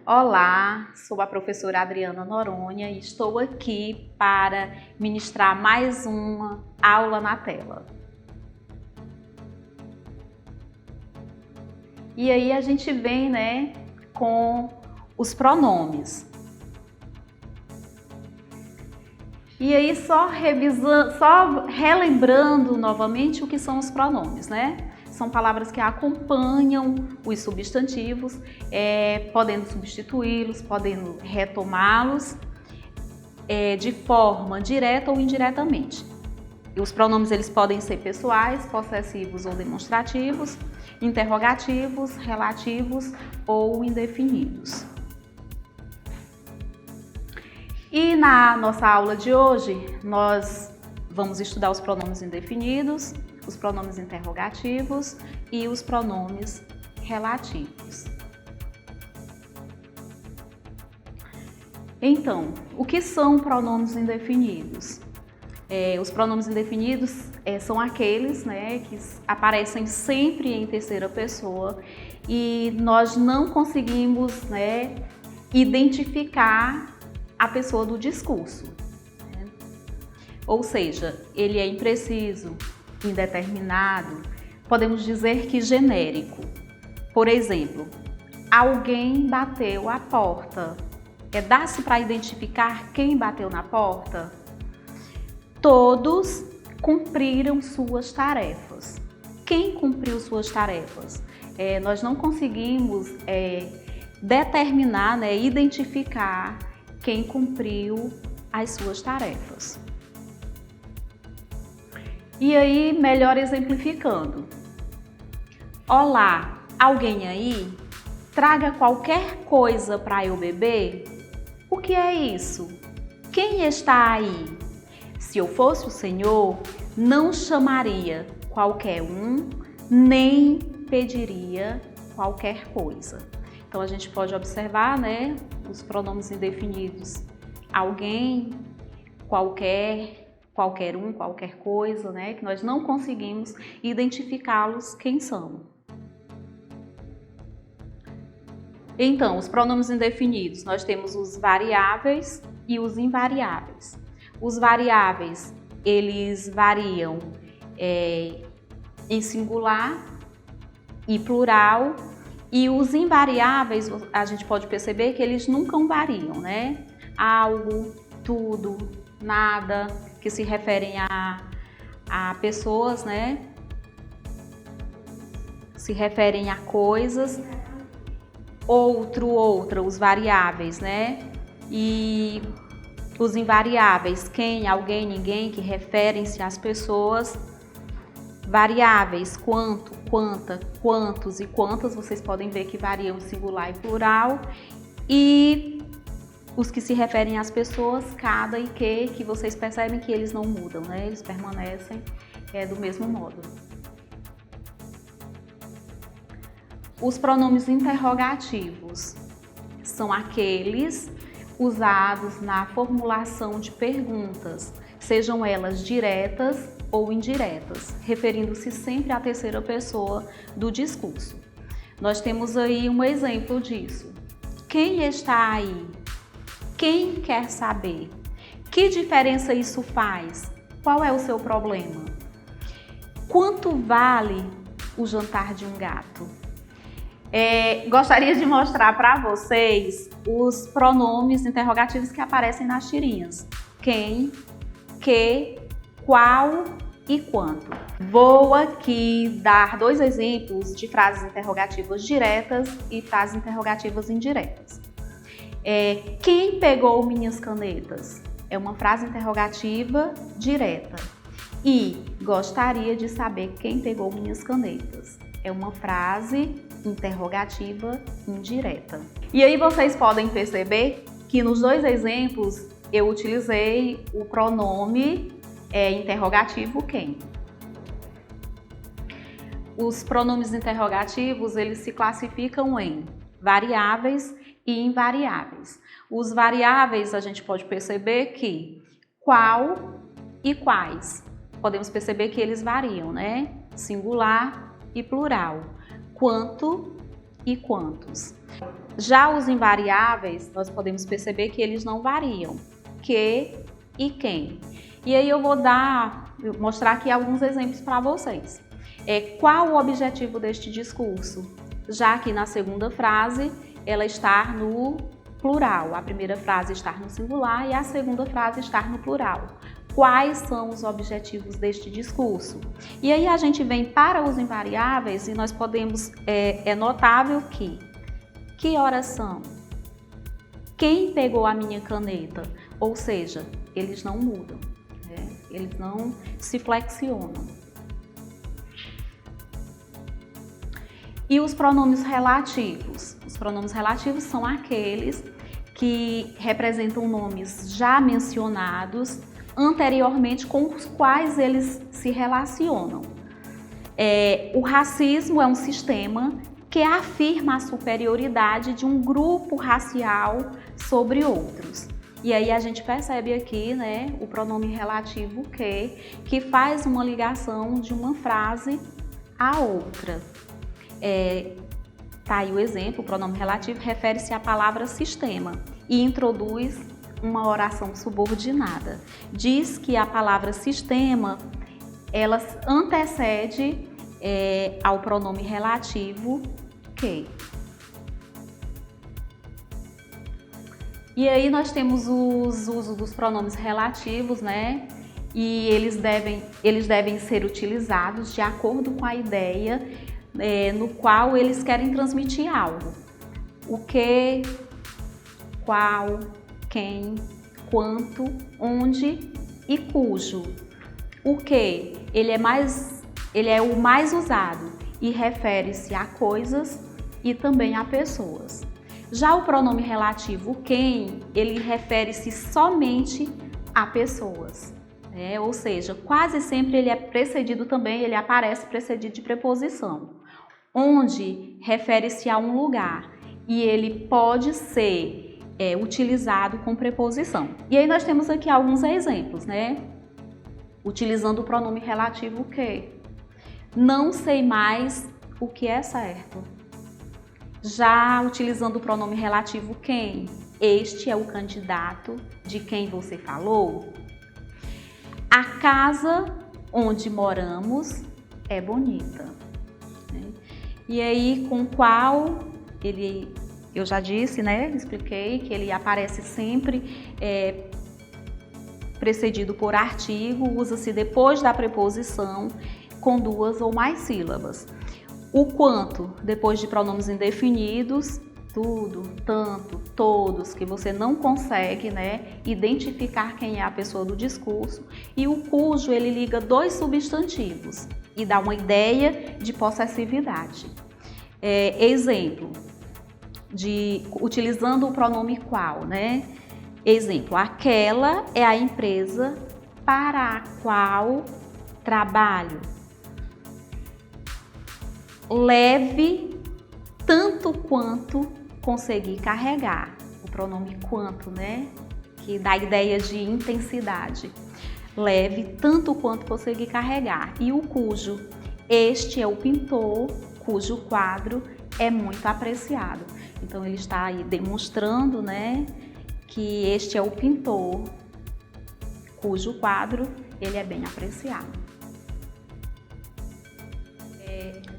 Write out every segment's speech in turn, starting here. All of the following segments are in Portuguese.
Olá, sou a professora Adriana Noronha e estou aqui para ministrar mais uma aula na tela. E aí a gente vem, com os pronomes. E aí só relembrando novamente o que são os pronomes, São palavras que acompanham os substantivos, podendo substituí-los, podendo retomá-los de forma direta ou indiretamente. E os pronomes eles podem ser pessoais, possessivos ou demonstrativos, interrogativos, relativos ou indefinidos. E na nossa aula de hoje, nós vamos estudar os pronomes indefinidos, os pronomes interrogativos e os pronomes relativos. Então, o que são pronomes indefinidos? Os pronomes indefinidos são aqueles que aparecem sempre em terceira pessoa e nós não conseguimos identificar a pessoa do discurso. Ou seja, ele é impreciso, indeterminado, podemos dizer que genérico. Por exemplo, alguém bateu a porta. Dá-se para identificar quem bateu na porta? Todos cumpriram suas tarefas. Quem cumpriu suas tarefas? Nós não conseguimos determinar, identificar quem cumpriu as suas tarefas. E aí, melhor exemplificando. Olá, alguém aí? Traga qualquer coisa para eu beber? O que é isso? Quem está aí? Se eu fosse o Senhor, não chamaria qualquer um, nem pediria qualquer coisa. Então a gente pode observar, os pronomes indefinidos. Alguém, qualquer um, qualquer coisa, que nós não conseguimos identificá-los quem são. Então, os pronomes indefinidos, nós temos os variáveis e os invariáveis. Os variáveis, eles variam em singular e plural, e os invariáveis, a gente pode perceber que eles nunca variam, Algo, tudo, nada, que se referem a pessoas, Se referem a coisas. Outra, os variáveis, E os invariáveis, quem, alguém, ninguém, que referem-se às pessoas. Variáveis, quanto, quanta, quantos e quantas, vocês podem ver que variam em singular e plural. E os que se referem às pessoas, cada e que vocês percebem que eles não mudam, Eles permanecem do mesmo modo. Os pronomes interrogativos são aqueles usados na formulação de perguntas, sejam elas diretas ou indiretas, referindo-se sempre à terceira pessoa do discurso. Nós temos aí um exemplo disso. Quem está aí? Quem quer saber? Que diferença isso faz? Qual é o seu problema? Quanto vale o jantar de um gato? Gostaria de mostrar para vocês os pronomes interrogativos que aparecem nas tirinhas. Quem, que, qual e quanto. Vou aqui dar 2 exemplos de frases interrogativas diretas e frases interrogativas indiretas. Quem pegou minhas canetas? É uma frase interrogativa direta. E gostaria de saber quem pegou minhas canetas. É uma frase interrogativa indireta. E aí vocês podem perceber que nos 2 exemplos eu utilizei o pronome interrogativo quem. Os pronomes interrogativos, eles se classificam em variáveis e invariáveis. Os variáveis, a gente pode perceber que qual e quais. Podemos perceber que eles variam, né? Singular e plural. Quanto e quantos. Já os invariáveis, nós podemos perceber que eles não variam. Que e quem. E aí eu vou mostrar aqui alguns exemplos para vocês. Qual o objetivo deste discurso? Já que na segunda frase ela está no plural. A primeira frase está no singular e a segunda frase está no plural. Quais são os objetivos deste discurso? E aí a gente vem para os invariáveis e nós podemos, é notável que horas são? Quem pegou a minha caneta? Ou seja, eles não mudam, né? Eles não se flexionam. E os pronomes relativos? Os pronomes relativos são aqueles que representam nomes já mencionados anteriormente com os quais eles se relacionam. O racismo é um sistema que afirma a superioridade de um grupo racial sobre outros. E aí a gente percebe aqui, né, o pronome relativo que faz uma ligação de uma frase à outra. Tá aí o exemplo, o pronome relativo refere-se à palavra sistema e introduz uma oração subordinada. Diz que a palavra sistema, ela antecede ao pronome relativo que. E aí nós temos os usos dos pronomes relativos, né? E eles devem ser utilizados de acordo com a ideia no qual eles querem transmitir algo. O que, qual, quem, quanto, onde e cujo. O que? Ele é o mais usado e refere-se a coisas e também a pessoas. Já o pronome relativo quem, ele refere-se somente a pessoas, né? Ou seja, quase sempre ele é precedido também, ele aparece precedido de preposição. Onde refere-se a um lugar e ele pode ser utilizado com preposição. E aí nós temos aqui alguns exemplos, né? Utilizando o pronome relativo que. Não sei mais o que é certo. Já utilizando o pronome relativo quem. Este é o candidato de quem você falou. A casa onde moramos é bonita. E aí com qual eu já disse, né? Expliquei que ele aparece sempre precedido por artigo, usa-se depois da preposição com duas ou mais sílabas. O quanto, depois de pronomes indefinidos, tudo, tanto, todos, que você não consegue, né, identificar quem é a pessoa do discurso. E o cujo, ele liga dois substantivos e dá uma ideia de possessividade. Exemplo, utilizando o pronome qual, né? Exemplo, aquela é a empresa para a qual trabalho. Leve tanto quanto conseguir carregar. O pronome quanto, né? Que dá a ideia de intensidade. Leve tanto quanto conseguir carregar. E o cujo. Este é o pintor cujo quadro é muito apreciado. Então ele está aí demonstrando, né, que este é o pintor cujo quadro ele é bem apreciado.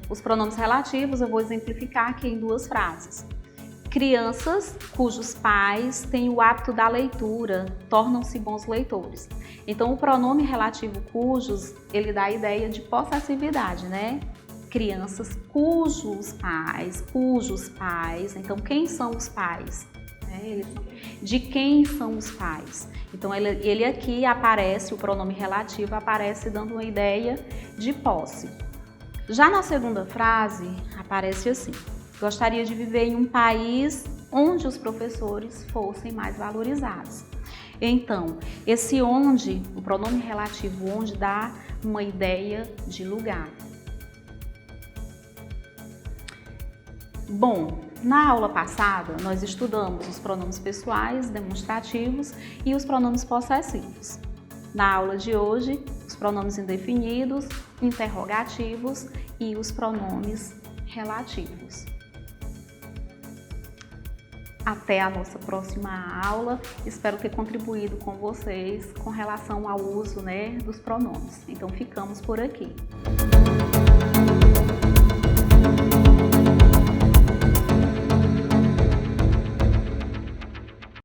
Os pronomes relativos eu vou exemplificar aqui em duas frases. Crianças cujos pais têm o hábito da leitura tornam-se bons leitores. Então o pronome relativo cujos, ele dá a ideia de possessividade, né? Crianças cujos pais, então quem são os pais? De quem são os pais? Então ele aqui aparece, o pronome relativo aparece dando uma ideia de posse. Já na segunda frase aparece assim: gostaria de viver em um país onde os professores fossem mais valorizados. Então, esse onde, o pronome relativo onde dá uma ideia de lugar. Bom, na aula passada nós estudamos os pronomes pessoais, demonstrativos e os pronomes possessivos. na aula de hoje os pronomes indefinidos, interrogativos e os pronomes relativos. Até a nossa próxima aula. Espero ter contribuído com vocês com relação ao uso, dos pronomes. Então, ficamos por aqui.